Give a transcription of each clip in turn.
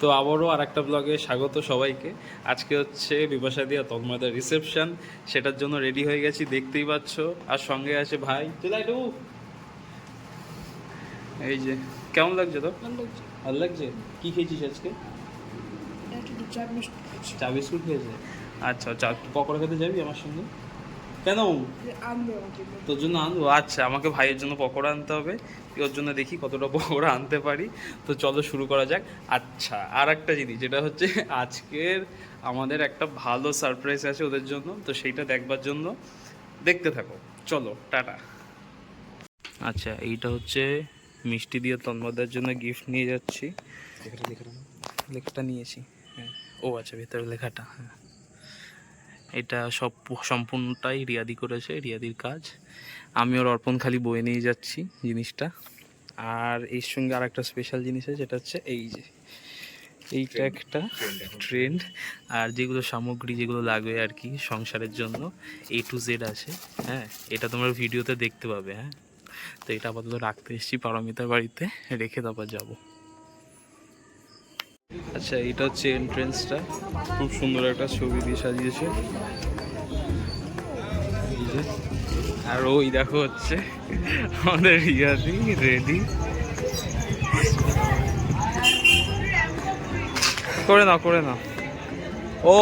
তো আবারও আর একটা ব্লগে স্বাগত সবাইকে। আজকে হচ্ছে বিপাশা দিয়া তন্ময়দার রিসেপশন, সেটার জন্য রেডি হয়ে গেছি, দেখতেই পাচ্ছ। আর সঙ্গে আছে ভাই। এই যে, কেমন লাগছে তো? ভালো লাগছে। কি খেয়েছিস আজকে? চা বিস্কুট খেয়েছে। আচ্ছা, চা পকোড়া খেতে যাবি আমার সঙ্গে? কেন? তোর জন্য আনবো? আচ্ছা, আমাকে ভাইয়ের জন্য পকোড়া আনতে হবে। ওর জন্য দেখি কতটা পকোড়া আনতে পারি। তো চলো শুরু করা যাক। আচ্ছা, আর একটা জিনিস যেটা হচ্ছে, আজকের আমাদের একটা ভালো সারপ্রাইজ আছে ওদের জন্য, তো সেইটা দেখবার জন্য দেখতে থাকো। চলো, টাটা। আচ্ছা, এইটা হচ্ছে মিষ্টি দিয়ে তন্ময়দার জন্য গিফট নিয়ে যাচ্ছি। লেখাটা নিয়েছি, হ্যাঁ। ও আচ্ছা, ভেতরে লেখাটা, হ্যাঁ। এটা সম্পূর্ণটাই রিয়াদি করেছে, রিয়াদির কাজ। আমি ওর অর্পণ খালি বয়ে নিয়ে যাচ্ছি জিনিসটা। আর এর সঙ্গে আর একটা স্পেশাল জিনিস আছে, যেটা হচ্ছে এই যে এইটা একটা ট্রেন্ড। আর যেগুলো সামগ্রী যেগুলো লাগবে আর কি সংসারের জন্য, A to Z আছে, হ্যাঁ। এটা তোমরা ভিডিওতে দেখতে পাবে, হ্যাঁ। তো এটা আপাতত রাখতে এসেছি পারমিতার বাড়িতে, রেখে তারপর যাবো। আচ্ছা, এটা হচ্ছে এন্ট্রেন্সটা, খুব সুন্দর একটা ছবি দিয়ে সাজিয়েছে। আর ওই দেখো হচ্ছে আমাদের রিয়াদি রেডি করে নাও, করে নাও। ও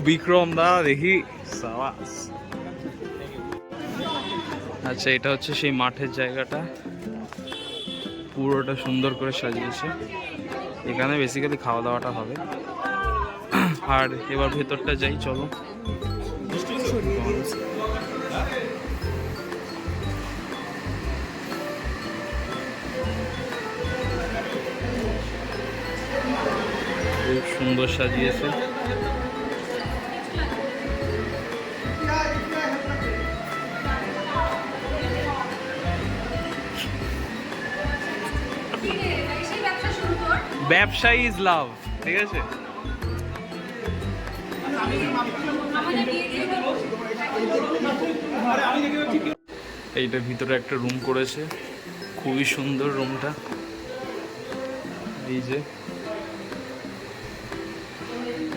বিক্রম দা, দেখি সাবাস। আচ্ছা, এটা হচ্ছে সেই মাঠের জায়গাটা, পুরোটা সুন্দর করে সাজিয়েছে। এখানে বেসিক্যালি খাওয়া দাওয়াটা হবে। আর এবার ভেতরটা যাই, চলো। খুব সুন্দর সাজিয়েছে। ব্যবসা ইজ লাভ, ঠিক আছে। এইটার ভিতরে একটা রুম করেছে, খুবই সুন্দর রুমটা। এই যে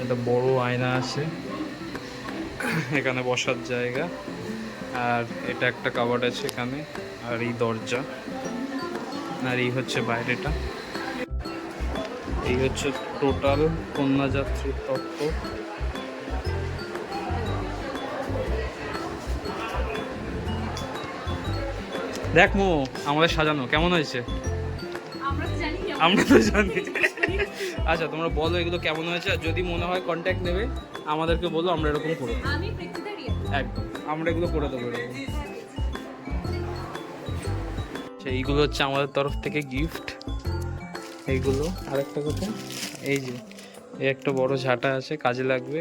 একটা বড় আয়না আছে, এখানে বসার জায়গা। আর এটা একটা কাবার্ড আছে এখানে, আর এই দরজা। আর এই হচ্ছে বাইরেটা। এই হচ্ছে টোটাল কন্যাযাত্রীর তত্ত্ব। দেখ মো, আমাদের সাজানো কেমন হয়েছে? আমরা তো জানি। আচ্ছা, তোমরা বলো এগুলো কেমন হয়েছে। যদি মনে হয় কন্ট্যাক্ট নেবে, আমাদেরকে বলো, আমরা এরকম করে দেবো। একদম, আমরা এগুলো করে দেবো এরকম। এইগুলো হচ্ছে আমাদের তরফ থেকে গিফট। এইগুলো আরেকটা কথা, এই যে এই একটা বড় ঝাঁটা আছে, কাজে লাগবে।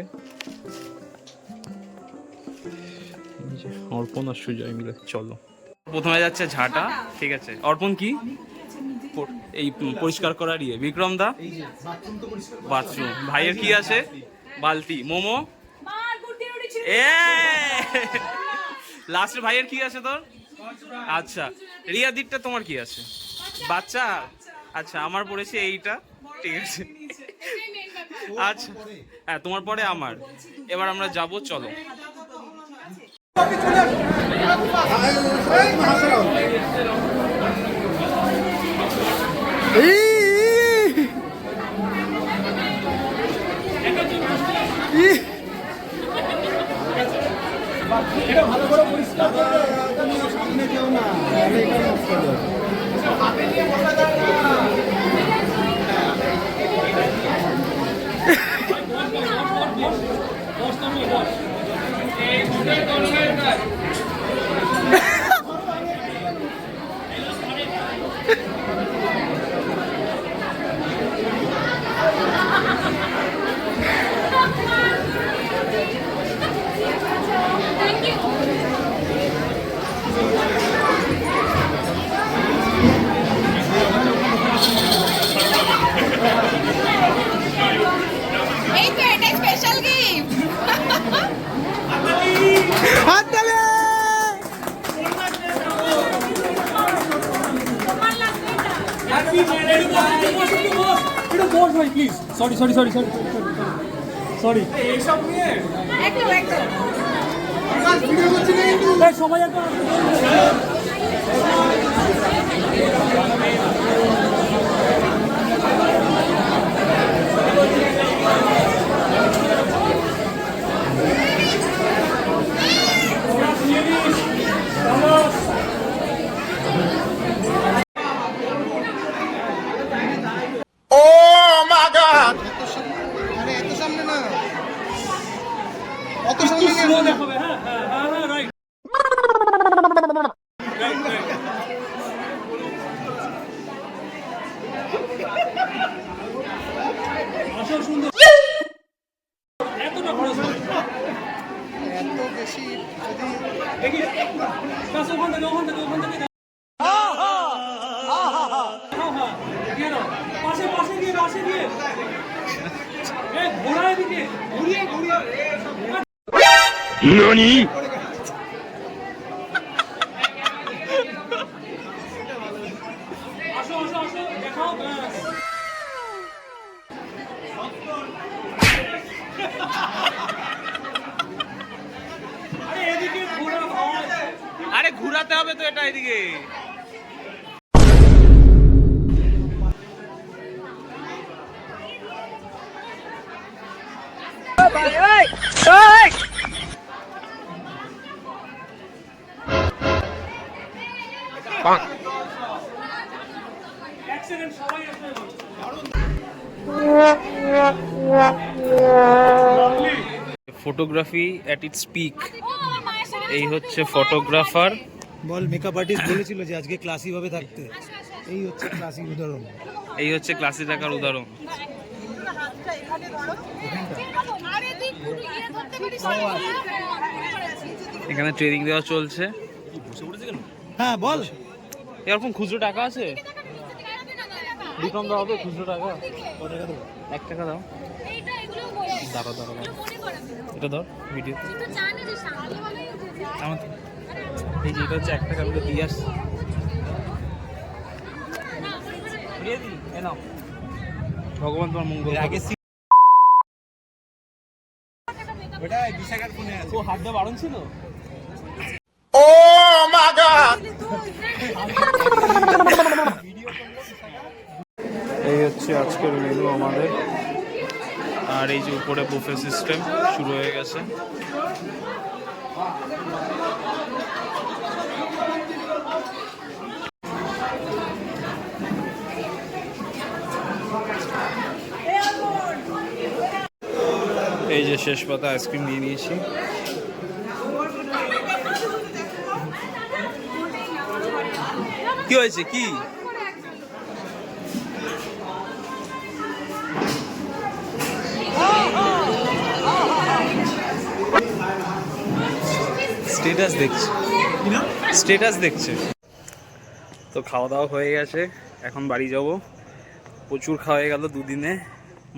অর্পণ আর সুজয় মিলে, চলো। প্রথমে যাচ্ছে ঝাঁটা, ঠিক আছে। অর্পণ কি এই পরিষ্কার করার ইয়ে, বিক্রম দা বাথরুম, ভাইয়ের কি আছে বালতি, মোমো। এ লাস্টে ভাইয়ের কি আছে তোর? আচ্ছা, রিয়া দিকটা তোমার কি আছে? বাচ্চা। আচ্ছা, আমার পড়েছে এইটা, ঠিক আছে। আচ্ছা, হ্যাঁ, তোমার পরে আমার। এবার আমরা যাব, চলো। ভালো করে পরিষ্কার সামনে কেউ না, এই তো এটাই স্পেশাল গিফট। হাত তালে। ভাই please sorry sorry sorry sorry sorry এইসব নিয়ে একদম সবাই একটা দেখাবে। হ্যাঁ হ্যাঁ হ্যাঁ রাইট আসল সুন্দর এতটা খরচ এত বেশি যদি দেখি ওখান থেকে পাশে পাশে গিয়ে ঘোড়ায় দিকে ঘুরিয়ে ননি আসো দেখাও আরে এদিকে ঘোরা হয় আরে ঘুরাতে হবে তো এটা এদিকে অ্যাক্সিডেন্ট সবাই আছে ফটোগ্রাফি অ্যাট ইটস পিক এই হচ্ছে ফটোগ্রাফার বল মেকআপ আর্টিস্ট বলেছিল যে আজকে ক্লাসি ভাবে থাকতে এই হচ্ছে ক্লাসি উদাহরণ এই হচ্ছে ক্লাসে থাকার উদাহরণ এখানে ট্রেনিং দেওয়া চলছে হ্যাঁ বল এরকম খুচরো টাকা আছে বিক্রম দাও হবে খুচরো টাকা 1 টাকা দাও দাঁড়াও এটা ধর ভিডিও এই যে এটা হচ্ছে 1 টাকা আমরা দিয়ে আসছি দিয়ে দিই এ নাও ভগবান তোমার মঙ্গল আগে ওটা বিশাখার ফোনে আছে ও হাত দেওয়া বারণ ছিল এই হচ্ছে আজকের মেনু আমাদের আর এই যে উপরে বুফে সিস্টেম শুরু হয়ে গেছে এই যে শেষ পাতা আইসক্রিম নিয়ে নিয়েছি কি হয়েছে কি স্ট্যাটাস দেখছে তো খাওয়া দাওয়া হয়ে গেছে এখন বাড়ি যাব প্রচুর খাওয়া গেল দুদিনে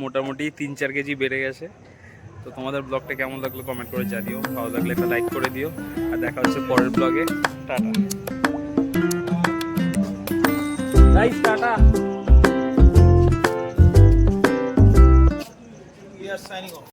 মোটামুটি 3-4 কেজি বেড়ে গেছে তো তোমাদের ব্লগটা কেমন লাগলো কমেন্ট করে জানিও ভালো লাগলে একটা লাইক করে দিও আর দেখা হচ্ছে পরের ব্লগে tata guys tata we are signing off